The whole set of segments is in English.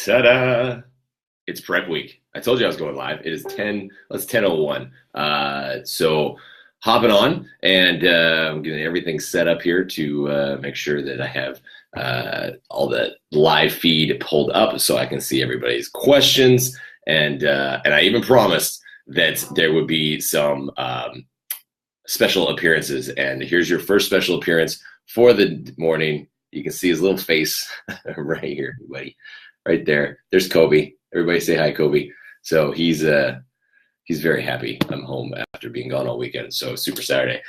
Ta-da! It's prep week. I told you I was going live. It is 10:01. So hopping on and I'm getting everything set up here to make sure that I have all the live feed pulled up so I can see everybody's questions. And I even promised that there would be some special appearances. And here's your first special appearance for the morning. You can see his little face right here, everybody. Right there. There's Kobe. Everybody say hi, Kobe. So he's very happy. I'm home after being gone all weekend. So Super Saturday.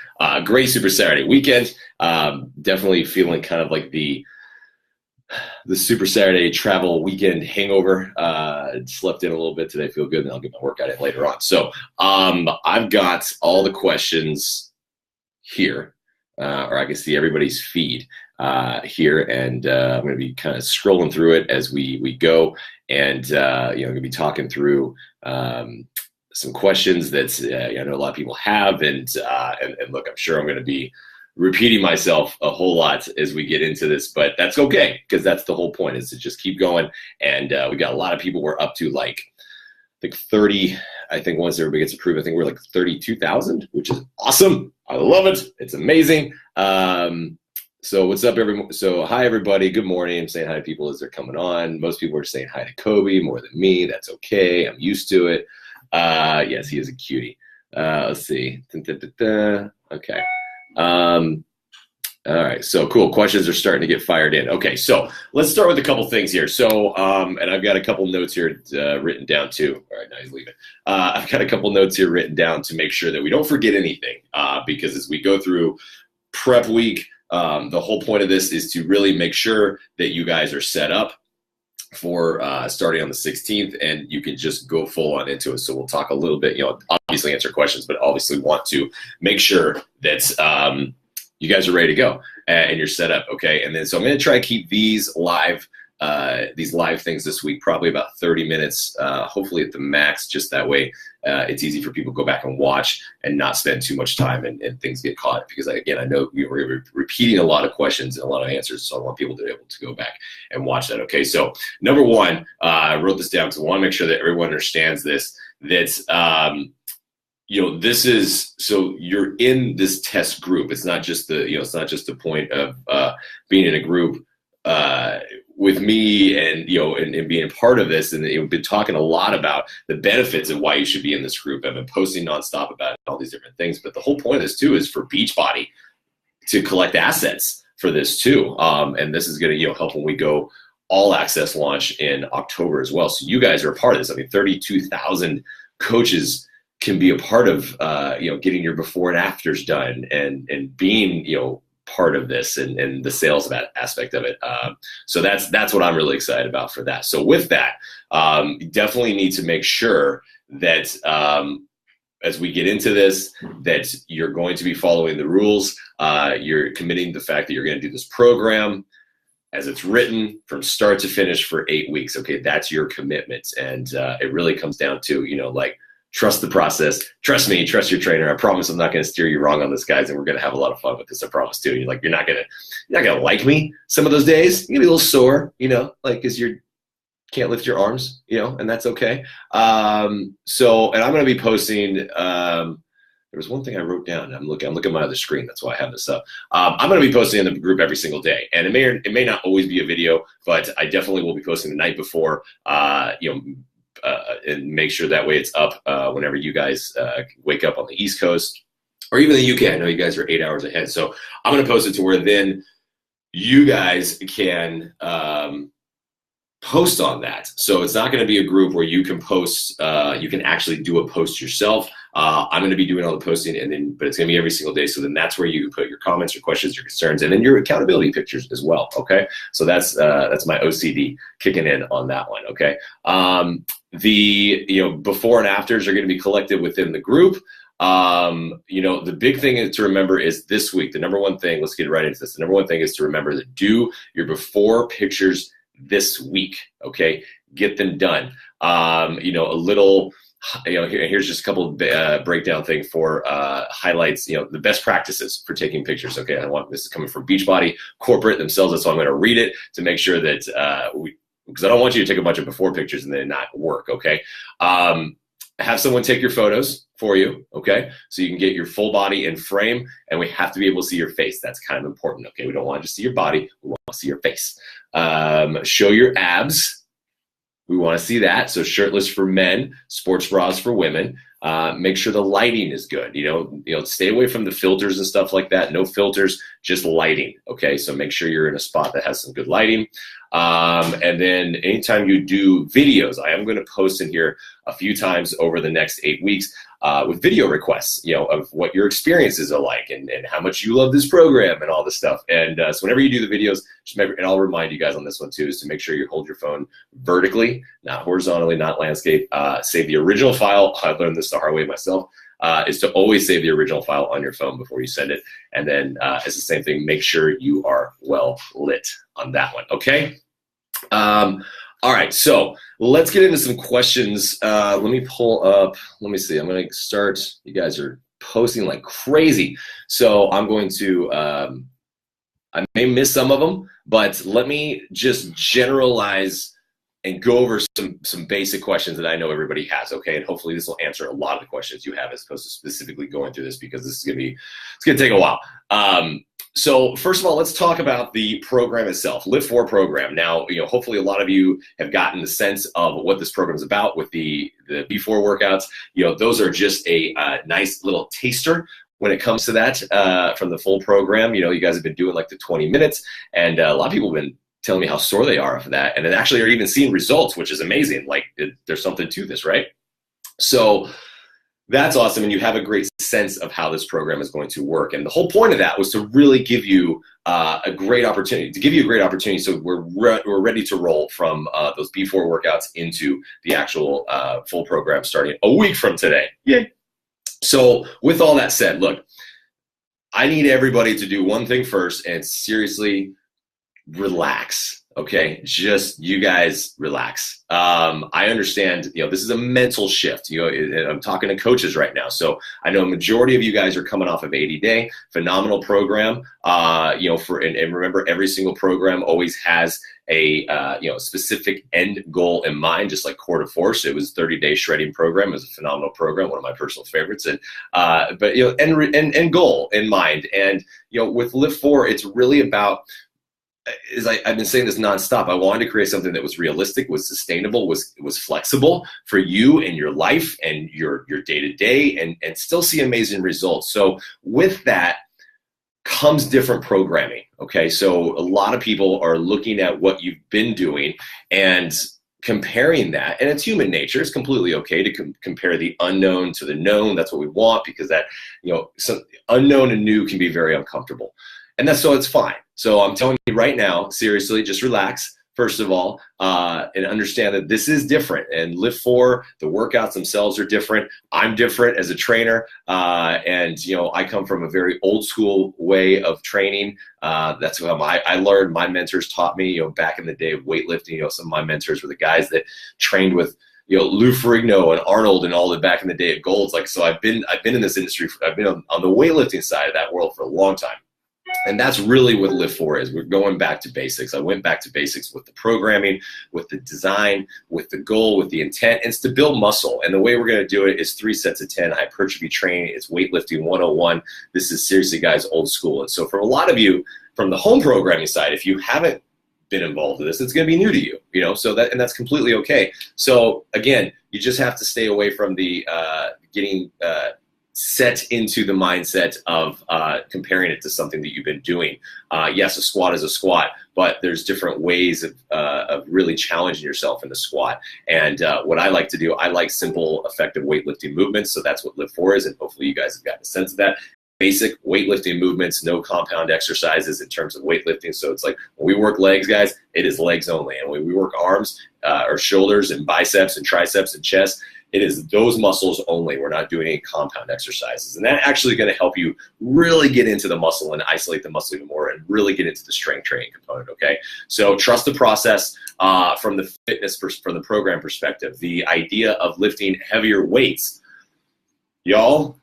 Great Super Saturday weekend. Definitely feeling kind of like the Super Saturday travel weekend hangover. Slept in a little bit today. Feel good. And I'll get my workout in later on. So I've got all the questions here. Or I can see everybody's feed here, and I'm going to be kind of scrolling through it as we go, and I'm going to be talking through some questions that I know a lot of people have, and look, I'm sure I'm going to be repeating myself a whole lot as we get into this, but that's okay, because that's the whole point, is to just keep going. And we got a lot of people. We're up to like, I think 30, I think once everybody gets approved, I think we're like 32,000, which is awesome. I love it. It's amazing. So what's up, everyone? So hi, everybody. Good morning. I'm saying hi to people as they're coming on. Most people are saying hi to Kobe more than me. That's okay. I'm used to it. Yes, he is a cutie. Let's see. Okay. All right, so cool. Questions are starting to get fired in. Okay, so let's start with a couple things here. So, and I've got a couple notes here written down too. All right, now he's leaving. I've got a couple notes here written down to make sure that we don't forget anything, because as we go through prep week, the whole point of this is to really make sure that you guys are set up for starting on the 16th, and you can just go full on into it. So we'll talk a little bit, obviously answer questions, but obviously want to make sure that you guys are ready to go and you're set up, okay? And then, so I'm going to try to keep these live things this week, probably about 30 minutes, hopefully at the max, just that way it's easy for people to go back and watch and not spend too much time and things get caught. Because again, I know we're repeating a lot of questions and a lot of answers, so I want people to be able to go back and watch that, okay? So number one, I wrote this down because I want to make sure that everyone understands this, that this is, so you're in this test group. It's not just it's not just the point of being in a group with me and being a part of this. And we've been talking a lot about the benefits of why you should be in this group. I've been posting nonstop about all these different things, but the whole point of this too is for Beachbody to collect assets for this too. And this is going to help when we go all access launch in October as well. So you guys are a part of this. I mean, 32,000 coaches can be a part of getting your before and afters done and being part of this and the sales aspect of it. So that's what I'm really excited about for that. So with that, you definitely need to make sure that as we get into this, that you're going to be following the rules. You're committing to the fact that you're going to do this program as it's written from start to finish for 8 weeks. Okay, that's your commitment. And it really comes down to, trust the process. Trust me, trust your trainer. I promise I'm not going to steer you wrong on this, guys, and we're going to have a lot of fun with this. I promise too. You're not going to like me some of those days. You're going to be a little sore, because you can't lift your arms, and that's okay. And I'm going to be posting, there was one thing I wrote down. I'm looking at my other screen. That's why I have this up. I'm going to be posting in the group every single day, and it may not always be a video, but I definitely will be posting the night before, and make sure that way it's up whenever you guys wake up on the East Coast or even the UK. I know you guys are 8 hours ahead. So I'm going to post it to where then you guys can post on that. So it's not going to be a group where you can post, you can actually do a post yourself. I'm going to be doing all the posting, but it's going to be every single day. So then that's where you can put your comments, your questions, your concerns, and then your accountability pictures as well. Okay. So that's my OCD kicking in on that one. Okay. The before and afters are going to be collected within the group. The big thing to remember is this week, the number one thing, let's get right into this. The number one thing is to remember to do your before pictures this week. Okay. Get them done. Here's just a couple of breakdown thing for highlights, the best practices for taking pictures. Okay, this is coming from Beachbody corporate themselves. That's why I'm going to read it to make sure that we because I don't want you to take a bunch of before pictures and then not work, okay? Have someone take your photos for you, okay? So you can get your full body in frame, and we have to be able to see your face. That's kind of important, okay? We don't want to just see your body, we want to see your face. Show your abs. We want to see that. So shirtless for men, sports bras for women. Make sure the lighting is good. You know, stay away from the filters and stuff like that. No filters, just lighting. Okay, so make sure you're in a spot that has some good lighting. And then anytime you do videos, I am going to post in here a few times over the next 8 weeks with video requests, you know, of what your experiences are like and how much you love this program and all this stuff. And so whenever you do the videos, just remember, and I'll remind you guys on this one too, is to make sure you hold your phone vertically, not horizontally, not landscape. Save the original file. I learned this the hard way myself. Is to always save the original file on your phone before you send it. And then it's the same thing. Make sure you are well lit on that one. Okay. All right. So let's get into some questions. Let me pull up. Let me see. I'm going to start. You guys are posting like crazy. So I'm going to, I may miss some of them, but let me just generalize and go over some basic questions that I know everybody has, okay? And hopefully this will answer a lot of the questions you have as opposed to specifically going through this, because this is gonna take a while. So first of all, let's talk about the program itself, LIIFT4 program. Now, you know, hopefully a lot of you have gotten the sense of what this program is about with the before workouts. You know, those are just a nice little taster when it comes to that from the full program. You know, you guys have been doing like the 20 minutes, and a lot of people have been telling me how sore they are for that, and then actually are even seeing results, which is amazing. Like there's something to this, right? So that's awesome, and you have a great sense of how this program is going to work. And the whole point of that was to really give you a great opportunity, so we're ready to roll from those before workouts into the actual full program starting a week from today. Yay! So with all that said, look, I need everybody to do one thing first, and seriously, relax. Okay, just you guys relax. I understand, you know, this is a mental shift. You know, I'm talking to coaches right now, so I know a majority of you guys are coming off of 80-day, phenomenal program. You know, and remember, every single program always has a you know, specific end goal in mind, just like Core to Force. It was 30-day shredding program. It was a phenomenal program, one of my personal favorites. And but you know, end goal in mind. And you know, with LIIFT4, it's really about, I've been saying this nonstop. I wanted to create something that was realistic, was sustainable, was flexible for you and your life and your day-to-day, and still see amazing results. So with that comes different programming. Okay, so a lot of people are looking at what you've been doing and comparing that, and it's human nature. It's completely okay to compare the unknown to the known. That's what we want, because that, you know, some unknown and new can be very uncomfortable. And so it's fine. So I'm telling you right now, seriously, just relax, first of all, and understand that this is different. And LIIFT4, the workouts themselves are different. I'm different as a trainer. And, you know, I come from a very old school way of training. That's what I learned. My mentors taught me, you know, back in the day of weightlifting. You know, some of my mentors were the guys that trained with, you know, Lou Ferrigno and Arnold and all the back in the day of Golds. Like, so I've been in this industry. I've been on the weightlifting side of that world for a long time. And that's really what LIIFT4 is. We're going back to basics. I went back to basics with the programming, with the design, with the goal, with the intent. And it's to build muscle. And the way we're going to do it is 3 sets of 10 hypertrophy training. It's weightlifting 101. This is seriously, guys, old school. And so for a lot of you from the home programming side, if you haven't been involved with this, it's going to be new to you, you know, so that's completely okay. So again, you just have to stay away from the getting set into the mindset of comparing it to something that you've been doing. Yes, a squat is a squat, but there's different ways of really challenging yourself in the squat. And what I like to do, I like simple, effective weightlifting movements. So that's what LIIFT4 is, and hopefully you guys have gotten a sense of that. Basic weightlifting movements, no compound exercises in terms of weightlifting. So it's like when we work legs, guys, it is legs only. And when we work arms or shoulders and biceps and triceps and chest, it is those muscles only. We're not doing any compound exercises. And that's actually going to help you really get into the muscle and isolate the muscle even more and really get into the strength training component, okay? So trust the process from the fitness, from the program perspective. The idea of lifting heavier weights, y'all,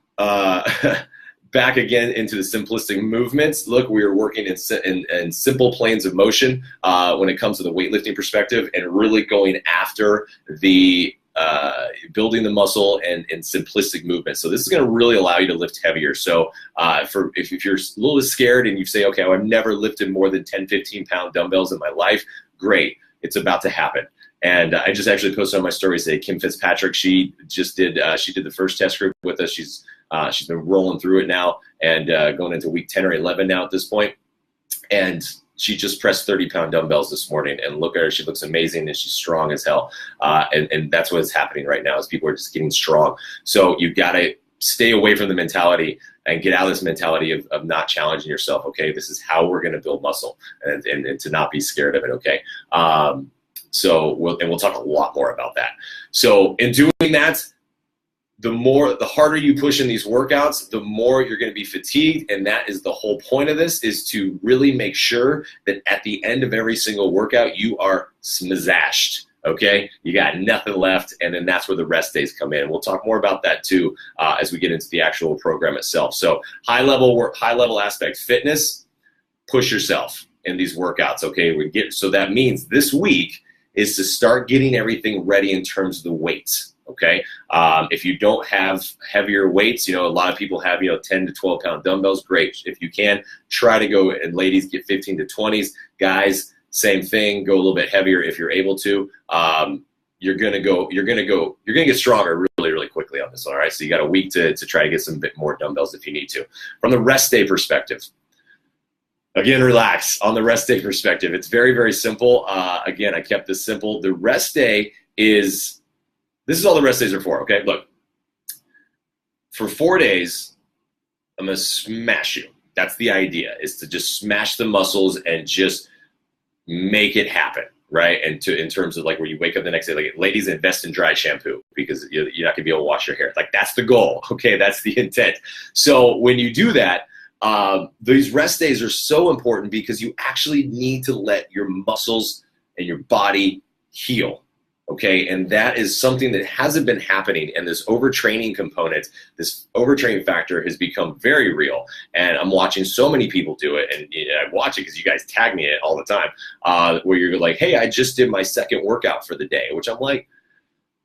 back again into the simplistic movements. Look, we are working in simple planes of motion when it comes to the weightlifting perspective, and really going after the building the muscle and simplistic movement. So this is going to really allow you to lift heavier. So if you're a little bit scared and you say, okay, I've never lifted more than 10, 15 pound dumbbells in my life, great. It's about to happen. And I just actually posted on my story today, Kim Fitzpatrick, she did the first test group with us. She's been rolling through it now and going into week 10 or 11 now at this point. And she just pressed 30-pound dumbbells this morning, and look at her. She looks amazing, and she's strong as hell. And that's what's happening right now is people are just getting strong. So you've got to stay away from the mentality and get out of this mentality of not challenging yourself. Okay, this is how we're going to build muscle, and to not be scared of it. Okay. So we'll talk a lot more about that. So in doing that, the harder you push in these workouts, the more you're going to be fatigued. And that is the whole point of this, is to really make sure that at the end of every single workout, you are smazashed. Okay, you got nothing left, and then that's where the rest days come in. We'll talk more about that too as we get into the actual program itself. So high level aspect, fitness, push yourself in these workouts. Okay, so that means this week is to start getting everything ready in terms of the weights. Okay, if you don't have heavier weights, a lot of people have 10 to 12 pound dumbbells. Great, if you can, try to go, and ladies, get 15 to 20s. Guys, same thing, go a little bit heavier if you're able to. You're gonna get stronger really, really quickly on this. All right, so you got a week to try to get some bit more dumbbells if you need to. From the rest day perspective, again, relax on the rest day perspective. It's very, very simple. Again, I kept this simple. The rest day this is all the rest days are for, okay? Look, for 4 days, I'm going to smash you. That's the idea, is to just smash the muscles and just make it happen, right? And in terms of like where you wake up the next day, like ladies, invest in dry shampoo because you're not going to be able to wash your hair. Like that's the goal, okay? That's the intent. So when you do that, these rest days are so important because you actually need to let your muscles and your body heal. Okay, and that is something that hasn't been happening, and this overtraining component, this overtraining factor has become very real, and I'm watching so many people do it, and I watch it because you guys tag me in it all the time, where you're like, hey, I just did my second workout for the day, which I'm like,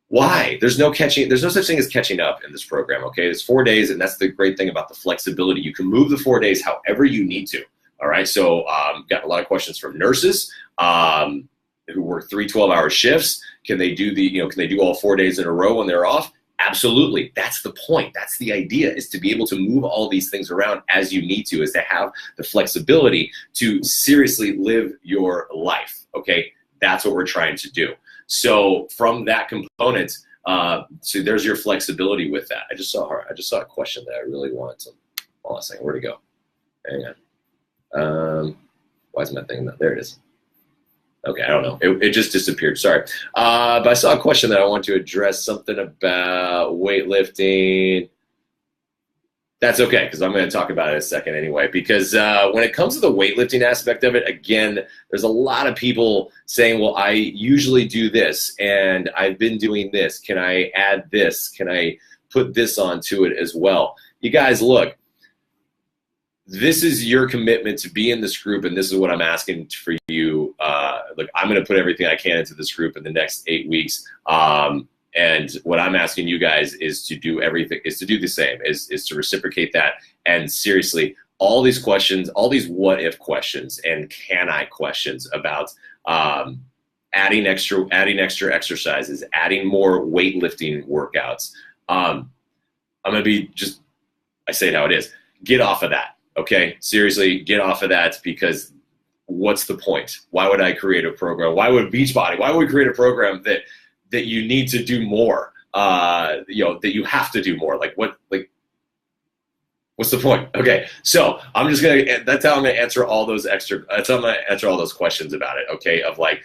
why? There's no such thing as catching up in this program, okay? It's 4 days, and that's the great thing about the flexibility. You can move the 4 days however you need to, all right? So got a lot of questions from nurses, who work 3 12-hour shifts. Can they do all 4 days in a row when they're off? Absolutely. That's the point. That's the idea, is to be able to move all these things around as you need to, is to have the flexibility to seriously live your life. Okay, that's what we're trying to do. So from that component, so there's your flexibility with that. I just saw a question that I really wanted to. Hold on a second. Where'd it go? Hang on. Why isn't that thing? There it is. Okay, I don't know. It just disappeared. Sorry. But I saw a question that I want to address, something about weightlifting. That's okay, because I'm going to talk about it in a second anyway. Because when it comes to the weightlifting aspect of it, again, there's a lot of people saying, well, I usually do this, and I've been doing this. Can I add this? Can I put this onto it as well? You guys, look. This is your commitment to be in this group, and this is what I'm asking for you. Look, I'm going to put everything I can into this group in the next 8 weeks. And what I'm asking you guys is to do everything, is to do the same, is to reciprocate that. And seriously, all these questions, all these what if questions and can I questions about adding extra exercises, adding more weightlifting workouts. I'm going to be I say it how it is. Get off of that. Okay, seriously, get off of that, because what's the point? Why would I create a program? Why would Beachbody? Why would we create a program that you need to do more? That you have to do more. What's the point? Okay, so that's how I'm gonna answer all those questions about it. Okay, of like,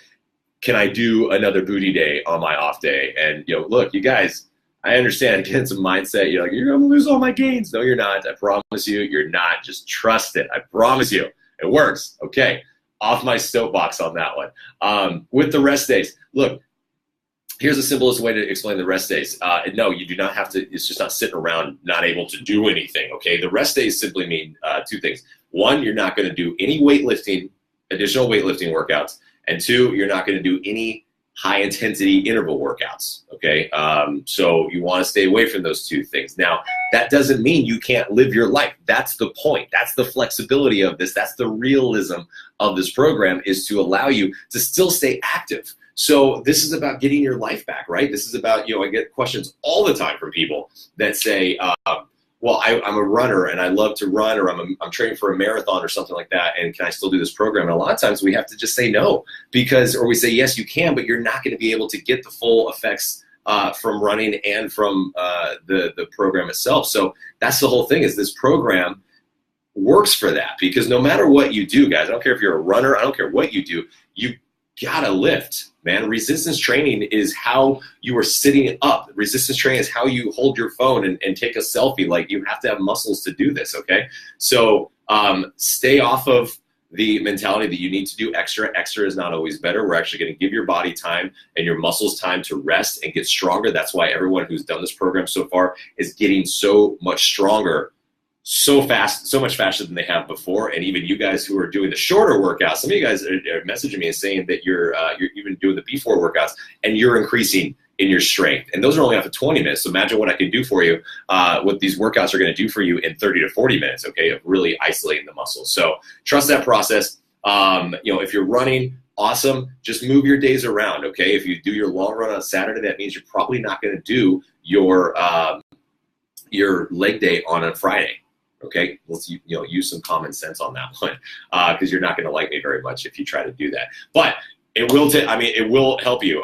can I do another booty day on my off day? And look, you guys. I understand. Again, it's a mindset. You're like, you're going to lose all my gains. No, you're not. I promise you, you're not. Just trust it. I promise you. It works. Okay. Off my soapbox on that one. With the rest days, look, Here's the simplest way to explain the rest days. No, you do not have to. It's just not sitting around not able to do anything. Okay, the rest days simply mean two things. One, you're not going to do any weightlifting, additional weightlifting workouts, and two, you're not going to do any high intensity interval workouts. Okay, so you want to stay away from those two things. Now, that doesn't mean you can't live your life. That's the point. That's the flexibility of this. That's the realism of this program, is to allow you to still stay active. So this is about getting your life back, right? This is about, I get questions all the time from people that say, well, I'm a runner and I love to run, or I'm training for a marathon or something like that, and can I still do this program? And a lot of times we have to just say no, or we say, yes, you can, but you're not going to be able to get the full effects from running and from the program itself. So that's the whole thing, is this program works for that, because no matter what you do, guys, I don't care if you're a runner, I don't care what you do, you gotta lift, man. Resistance training is how you are sitting up. Resistance training is how you hold your phone and take a selfie. Like, you have to have muscles to do this, okay? So stay off of the mentality that you need to do extra. Extra is not always better. We're actually gonna give your body time and your muscles time to rest and get stronger. That's why everyone who's done this program so far is getting so much stronger so fast, so much faster than they have before. And even you guys who are doing the shorter workouts, some of you guys are messaging me and saying that you're even doing the B4 workouts and you're increasing in your strength. And those are only after 20 minutes. So imagine what I can do for you, what these workouts are going to do for you in 30 to 40 minutes, okay, of really isolating the muscles. So trust that process. If you're running, awesome. Just move your days around, okay? If you do your long run on Saturday, that means you're probably not going to do your leg day on a Friday. Okay, let's use some common sense on that one, because you're not going to like me very much if you try to do that. But it will. It will help you.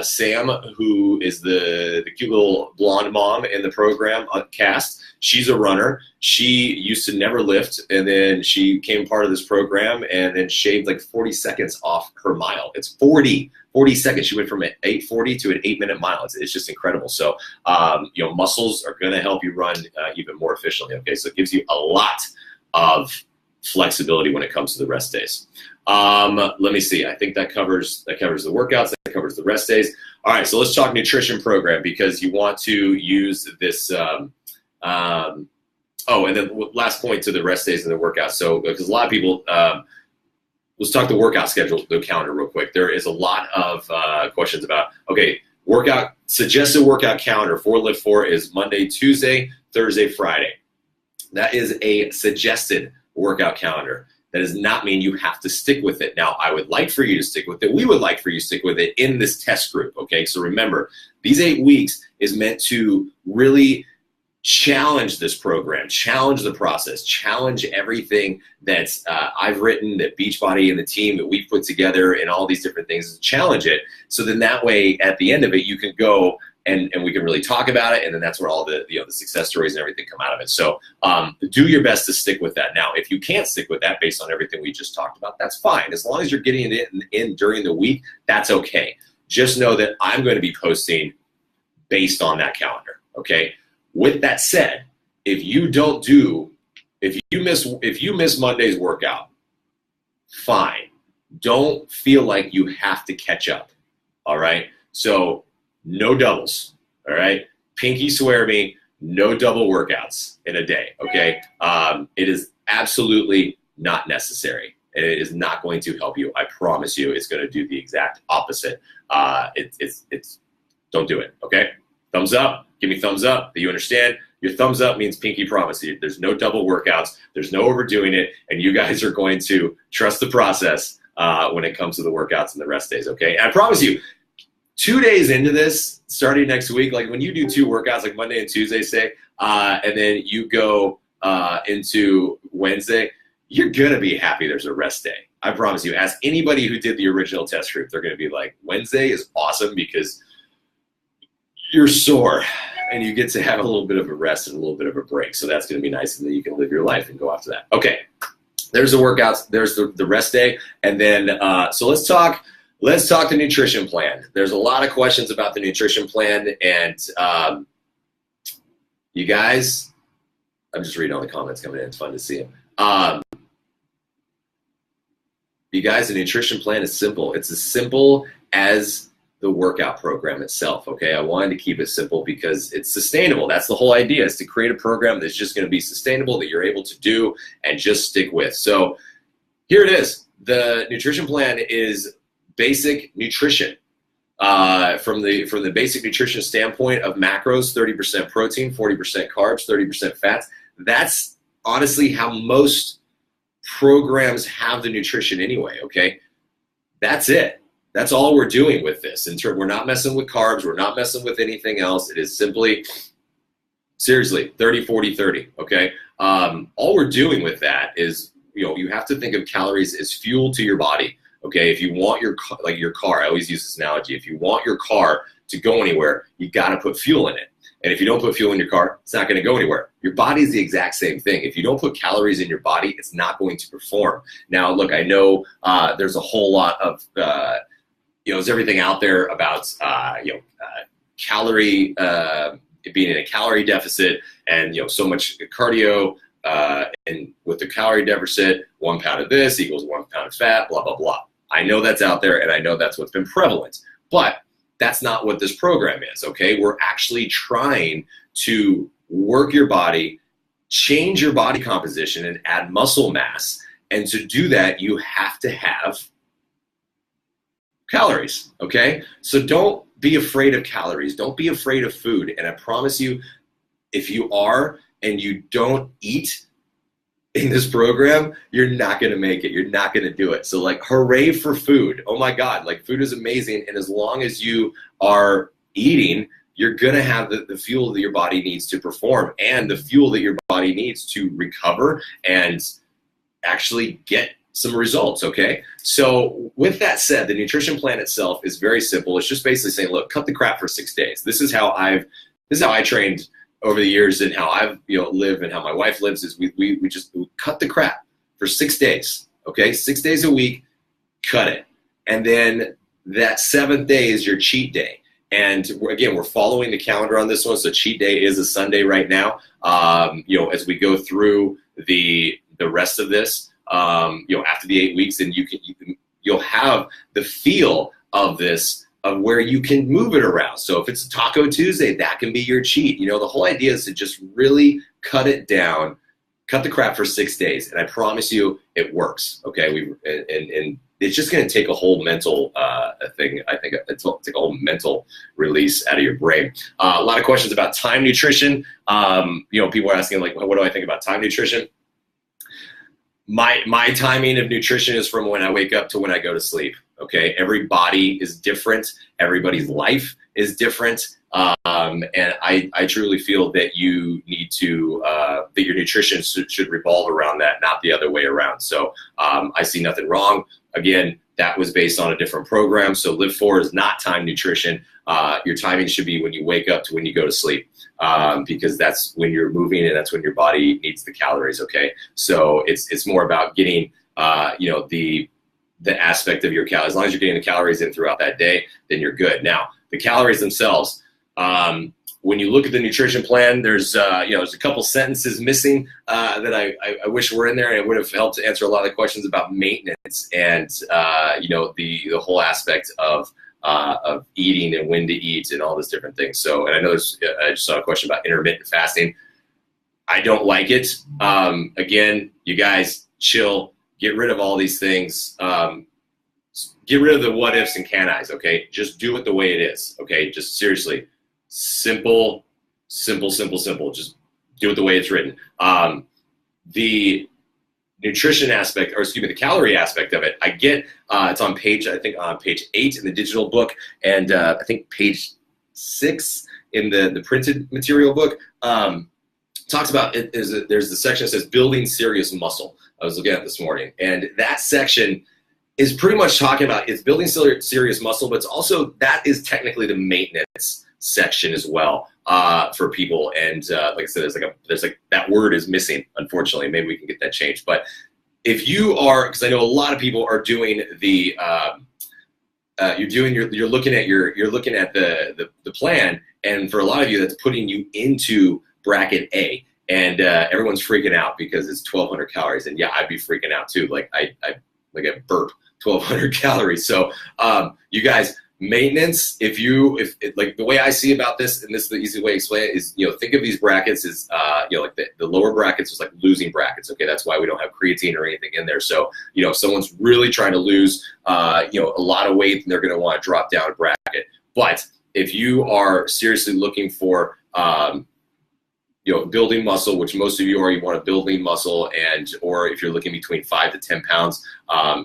Sam, who is the cute little blonde mom in the program cast, she's a runner. She used to never lift, and then she became part of this program, and then shaved like 40 seconds off her mile. It's 40 seconds. She went from an 8:40 to an 8-minute mile. It's just incredible. So, muscles are going to help you run even more efficiently. Okay, so it gives you a lot of flexibility when it comes to the rest days. Let me see. I think that covers the workouts. That covers the rest days. All right, so let's talk nutrition program, because you want to use this. And then last point to the rest days and the workouts. So, because a lot of people. Let's talk the workout schedule, the calendar real quick. There is a lot of questions about, okay, suggested workout calendar for LIIFT4 is Monday, Tuesday, Thursday, Friday. That is a suggested workout calendar. That does not mean you have to stick with it. Now, I would like for you to stick with it. We would like for you to stick with it in this test group, okay? So remember, these 8 weeks is meant to really challenge this program, challenge the process, challenge everything that I've written, that Beachbody and the team that we've put together, and all these different things, challenge it. So then that way, at the end of it, you can go and we can really talk about it, and then that's where all the the success stories and everything come out of it. So do your best to stick with that. Now, if you can't stick with that based on everything we just talked about, that's fine. As long as you're getting it in during the week, that's okay. Just know that I'm going to be posting based on that calendar, okay? With that said, if you miss Monday's workout, fine. Don't feel like you have to catch up, all right? So no doubles, all right? Pinky swear me, no double workouts in a day, okay? It is absolutely not necessary. It is not going to help you. I promise you, it's going to do the exact opposite. Don't do it, okay? Thumbs up. Give me thumbs up that you understand. Your thumbs up means pinky promise. There's no double workouts. There's no overdoing it. And you guys are going to trust the process when it comes to the workouts and the rest days, okay? And I promise you, 2 days into this, starting next week, like when you do 2 workouts, like Monday and Tuesday, say, and then you go into Wednesday, you're going to be happy there's a rest day. I promise you. Ask anybody who did the original test group. They're going to be like, Wednesday is awesome because you're sore and you get to have a little bit of a rest and a little bit of a break. So that's going to be nice, and then you can live your life and go after that. Okay, there's the workouts, there's the rest day, and then so let's talk the nutrition plan. There's a lot of questions about the nutrition plan, and you guys, I'm just reading all the comments coming in. It's fun to see them. You guys, the nutrition plan is simple. It's as simple as the workout program itself, okay? I wanted to keep it simple because it's sustainable. That's the whole idea, is to create a program that's just gonna be sustainable, that you're able to do and just stick with. So here it is. The nutrition plan is basic nutrition. From the basic nutrition standpoint of macros, 30% protein, 40% carbs, 30% fats. That's honestly how most programs have the nutrition anyway, okay? That's it. That's all we're doing with this. We're not messing with carbs. We're not messing with anything else. It is simply, seriously, 30, 40, 30, okay? All we're doing with that is, you have to think of calories as fuel to your body. Okay, if you want your car, I always use this analogy. If you want your car to go anywhere, you got to put fuel in it. And if you don't put fuel in your car, it's not going to go anywhere. Your body is the exact same thing. If you don't put calories in your body, it's not going to perform. Now, look, I know there's a whole lot of, there's everything out there about, calorie, being in a calorie deficit and, so much cardio. And with the calorie deficit, 1 pound of this equals 1 pound of fat, blah, blah, blah. I know that's out there, and I know that's what's been prevalent, but that's not what this program is, okay? We're actually trying to work your body, change your body composition, and add muscle mass. And to do that, you have to have calories, okay? So don't be afraid of calories. Don't be afraid of food. And I promise you, if you are and you don't eat in this program, you're not going to make it. You're not going to do it. So like, hooray for food. Oh my God, like food is amazing. And as long as you are eating, you're going to have the fuel that your body needs to perform and the fuel that your body needs to recover and actually get some results, okay? So with that said, the nutrition plan itself is very simple. It's just basically saying, look, cut the crap for 6 days. This is how I trained over the years, and how I've lived and how my wife lives, is we just cut the crap for 6 days, okay? 6 days a week, cut it. And then that 7th day is your cheat day. And again, we're following the calendar on this one, so cheat day is a Sunday right now. As we go through the rest of this, after the 8 weeks, and you'll have the feel of this, of where you can move it around. So if it's Taco Tuesday, that can be your cheat. The whole idea is to just really cut it down, cut the crap for 6 days. And I promise you it works, okay? And it's just gonna take a whole mental thing. I think it's take a whole mental release out of your brain. A lot of questions about time nutrition. People are asking like, what do I think about time nutrition? My timing of nutrition is from when I wake up to when I go to sleep. Okay, every body is different. Everybody's life is different, and I truly feel that you need to that your nutrition should revolve around that, not the other way around. So I see nothing wrong. Again, that was based on a different program. So LIIFT4 is not time nutrition. Your timing should be when you wake up to when you go to sleep, because that's when you're moving and that's when your body needs the calories. Okay, so it's more about getting the aspect of your calories. As long as you're getting the calories in throughout that day, then you're good. Now, the calories themselves, when you look at the nutrition plan, there's a couple sentences missing that I wish were in there, and it would have helped to answer a lot of the questions about maintenance and the whole aspect of eating and when to eat and all those different things. So, and I know I just saw a question about intermittent fasting. I don't like it. Again, you guys chill. Get rid of all these things. Get rid of the what ifs and can I's, okay? Just do it the way it is, okay? Just seriously, simple. Just do it the way it's written. The nutrition aspect, the calorie aspect of it, I get, it's on page 8 in the digital book, and I think page 6 in the printed material book. Talks about it. There's the section that says building serious muscle. I was looking at this morning, and that section is pretty much talking about it's building serious muscle, but it's also, that is technically the maintenance section as well for people. And like I said, there's that word is missing, unfortunately. Maybe we can get that changed. But if you are, because I know a lot of people are doing the you're looking at the plan, and for a lot of you, that's putting you into bracket A. And everyone's freaking out because it's 1,200 calories. And yeah, I'd be freaking out too. Like I burp 1,200 calories. So you guys, maintenance, if like the way I see about this, and this is the easy way to explain it, is, think of these brackets as, like the lower brackets is like losing brackets. Okay, that's why we don't have creatine or anything in there. So, if someone's really trying to lose, a lot of weight, then they're going to want to drop down a bracket. But if you are seriously looking for, building muscle, which most of you are, you want to build lean muscle, or if you're looking between 5 to 10 pounds,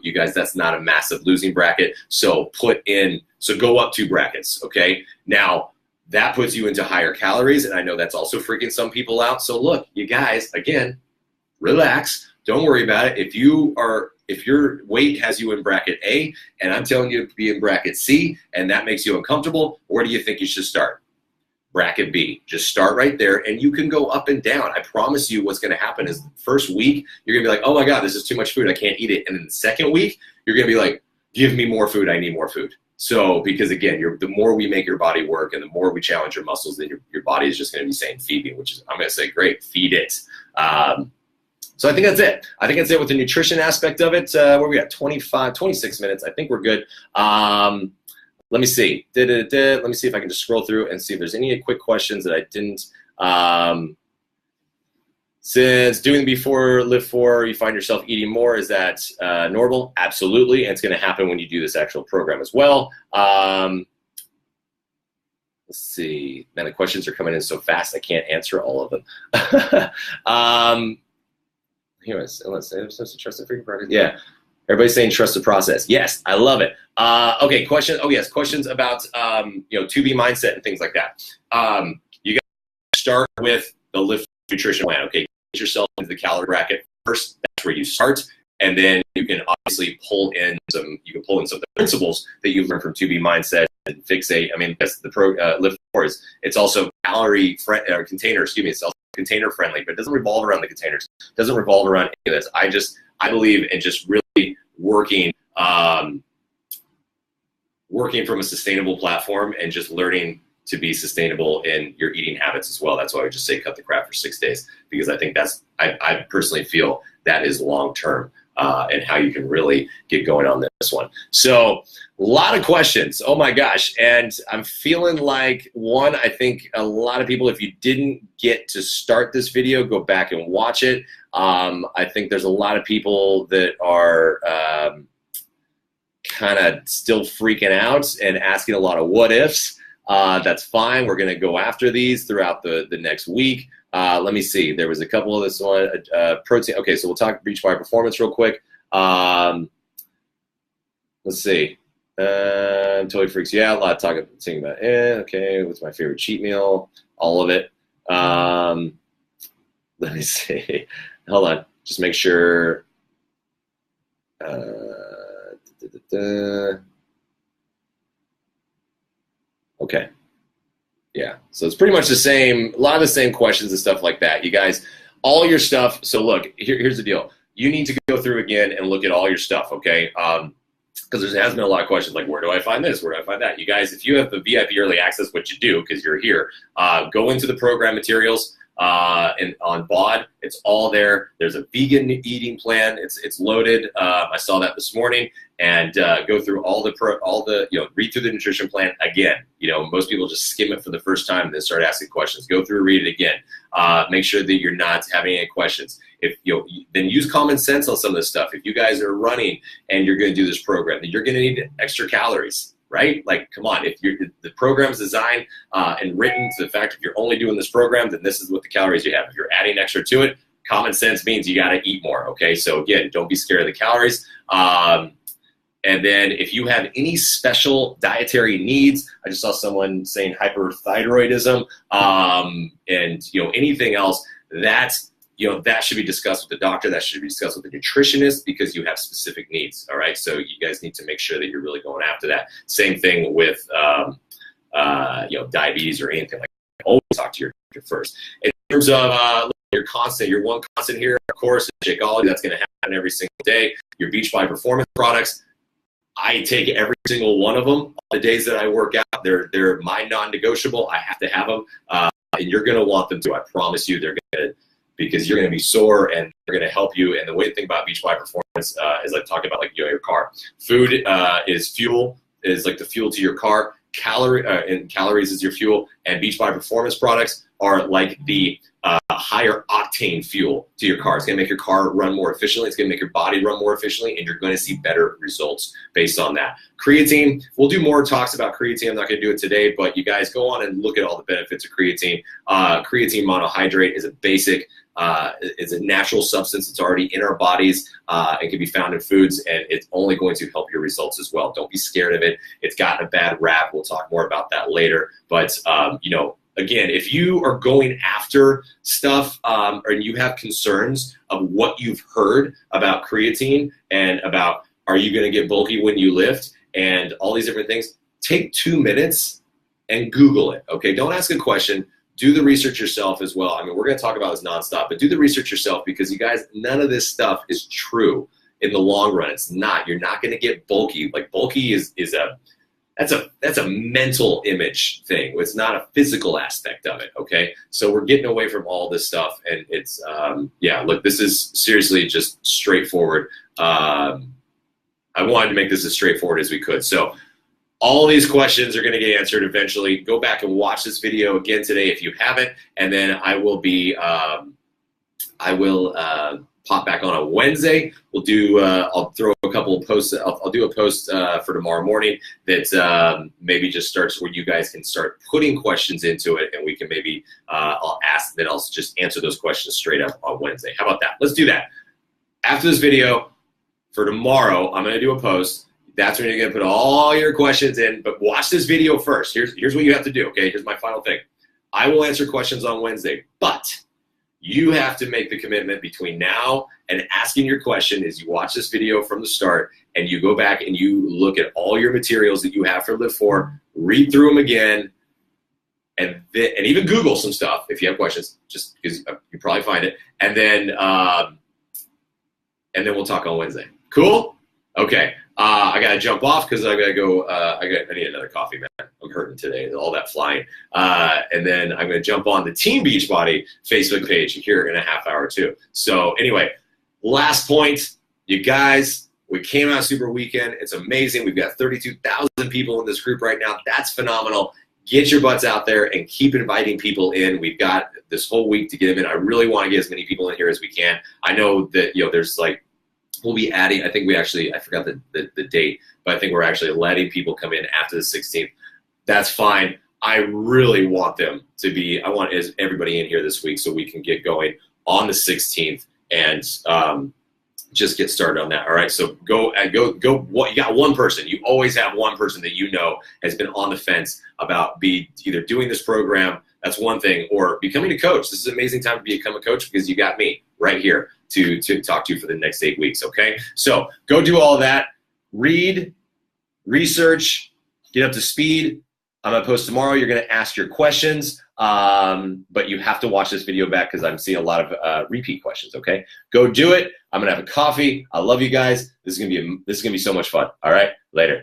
you guys, that's not a massive losing bracket. So go up 2 brackets, okay? Now, that puts you into higher calories, and I know that's also freaking some people out. So look, you guys, again, relax. Don't worry about it. If your weight has you in bracket A, and I'm telling you to be in bracket C, and that makes you uncomfortable, where do you think you should start? Bracket B. Just start right there, and you can go up and down. I promise you what's going to happen is the first week, you're going to be like, oh my God, this is too much food. I can't eat it. And then the second week, you're going to be like, give me more food. I need more food. So, because again, the more we make your body work and the more we challenge your muscles, then your body is just going to be saying, feed me, which is, I'm going to say, great, feed it. So I think that's it. I think that's it with the nutrition aspect of it. Where we at? 26 minutes. I think we're good. Let me see. Let me see if I can just scroll through and see if there's any quick questions that I didn't. Since doing before LIIFT4, you find yourself eating more, is that normal? Absolutely, and it's going to happen when you do this actual program as well. Let's see. Man, the questions are coming in so fast I can't answer all of them. Anyways, let's say I'm supposed to trust the freaking product. Yeah. Everybody's saying trust the process. Yes, I love it. Okay, question. Oh yes, questions about 2B mindset and things like that. You got to start with the LIIFT nutrition plan. Okay, get yourself into the calorie bracket first. That's where you start, and then you can obviously pull in some. You can pull in some of the principles that you've learned from 2B mindset and fixate. I mean, that's the LIIFT4 is. It's also container. Excuse me. It's also container friendly, but it doesn't revolve around the containers. It doesn't revolve around any of this. I believe in just really working from a sustainable platform and just learning to be sustainable in your eating habits as well. That's why I would just say cut the crap for 6 days, because I think I personally feel that is long-term and how you can really get going on this one. So a lot of questions. Oh my gosh. And I'm feeling like, I think a lot of people, if you didn't get to start this video, go back and watch it. I think there's a lot of people that are kind of still freaking out and asking a lot of what ifs. That's fine. We're going to go after these throughout the next week. Let me see. There was a couple of this one. Protein. Okay, so we'll talk Beachbody Performance real quick. Let's see. Totally freaks you out. A lot of talking about, okay, what's my favorite cheat meal? All of it. Let me see. Hold on. Just make sure. Okay. Yeah. So it's pretty much the same, a lot of the same questions and stuff like that. You guys, all your stuff. So look, here's the deal. You need to go through again and look at all your stuff, okay? Because there has been a lot of questions like, where do I find this? Where do I find that? You guys, if you have the VIP early access, what you do, because you're here, go into the program materials. And on BOD, it's all there. There's a vegan eating plan. It's loaded. I saw that this morning, and go through read through the nutrition plan again. Most people just skim it for the first time and then start asking questions. Go through, read it again. Make sure that you're not having any questions. If then use common sense on some of this stuff. If you guys are running and you're going to do this program, then you're going to need extra calories. Right? Like, come on, if the program's designed and written to the fact if you're only doing this program, then this is what the calories you have. If you're adding extra to it, common sense means you got to eat more, okay? So again, don't be scared of the calories. And then if you have any special dietary needs, I just saw someone saying hyperthyroidism and anything else, that should be discussed with the doctor. That should be discussed with the nutritionist, because you have specific needs. All right, so you guys need to make sure that you're really going after that. Same thing with diabetes or anything like that. Always talk to your doctor first. In terms of your one constant here, of course, is Shakeology. That's going to happen every single day. Your Beachbody Performance products, I take every single one of them. The days that I work out, they're my non-negotiable. I have to have them, and you're going to want them to. I promise you, they're going to. Because you're going to be sore and they're going to help you. And the way to think about Beachbody Performance is like talking about your car. Food is fuel. is like the fuel to your car. And calories is your fuel, and Beachbody Performance products are like the higher octane fuel to your car. It's gonna make your car run more efficiently. It's gonna make your body run more efficiently, and you're gonna see better results based on that. Creatine, we'll do more talks about creatine. I'm not gonna do it today, but you guys go on and look at all the benefits of creatine. Creatine monohydrate is a basic, it's a natural substance. It's already in our bodies. It can be found in foods, and it's only going to help your results as well. Don't be scared of it. It's gotten a bad rap. We'll talk more about that later. But, you know, again, if you are going after stuff and you have concerns of what you've heard about creatine and about are you going to get bulky when you lift and all these different things, take 2 minutes and Google it, okay? Don't ask a question. Do the research yourself as well. I mean, we're going to talk about this nonstop, but do the research yourself because, you guys, none of this stuff is true in the long run. It's not. You're not going to get bulky. Like, bulky is that's a mental image thing. It's not a physical aspect of it, okay? So we're getting away from all this stuff, and it's, yeah, look, this is seriously just straightforward. I wanted to make this as straightforward as we could. So all these questions are going to get answered eventually. Go back and watch this video again today if you haven't, and then I will be, pop back on Wednesday. We'll do, I'll throw a couple of posts. I'll do a post for tomorrow morning that maybe just starts where you guys can start putting questions into it, and we can maybe, I'll just answer those questions straight up on Wednesday. How about that? Let's do that. After this video, for tomorrow, I'm going to do a post. That's when you're going to put all your questions in, but watch this video first. Here's what you have to do, okay? Here's my final thing. I will answer questions on Wednesday, but you have to make the commitment between now and asking your question is you watch this video from the start and you go back and you look at all your materials that you have for LIIFT4, read through them again, and even Google some stuff if you have questions, just because you probably find it, and then we'll talk on Wednesday. Cool? Okay. I gotta jump off because I gotta go. I need another coffee, man. I'm hurting today. All that flying. And then I'm gonna jump on the Team Beachbody Facebook page here in a half hour too. So anyway, last point, you guys. We came out Super Weekend. It's amazing. We've got 32,000 people in this group right now. That's phenomenal. Get your butts out there and keep inviting people in. We've got this whole week to get them in. I really want to get as many people in here as we can. I know that there's like. We'll be adding, I think I forgot the date, but I think we're actually letting people come in after the 16th. That's fine. I really want them to be, I want everybody in here this week so we can get going on the 16th and just get started on that. All right, so go. You got one person. You always have one person that you know has been on the fence about either doing this program, that's one thing, or becoming a coach. This is an amazing time to become a coach because you got me right here to talk to you for the next 8 weeks, okay? So go do all of that. Read, research, get up to speed. I'm going to post tomorrow. You're going to ask your questions, but you have to watch this video back because I'm seeing a lot of repeat questions, okay? Go do it. I'm going to have a coffee. I love you guys. This is going to be so much fun. All right? Later.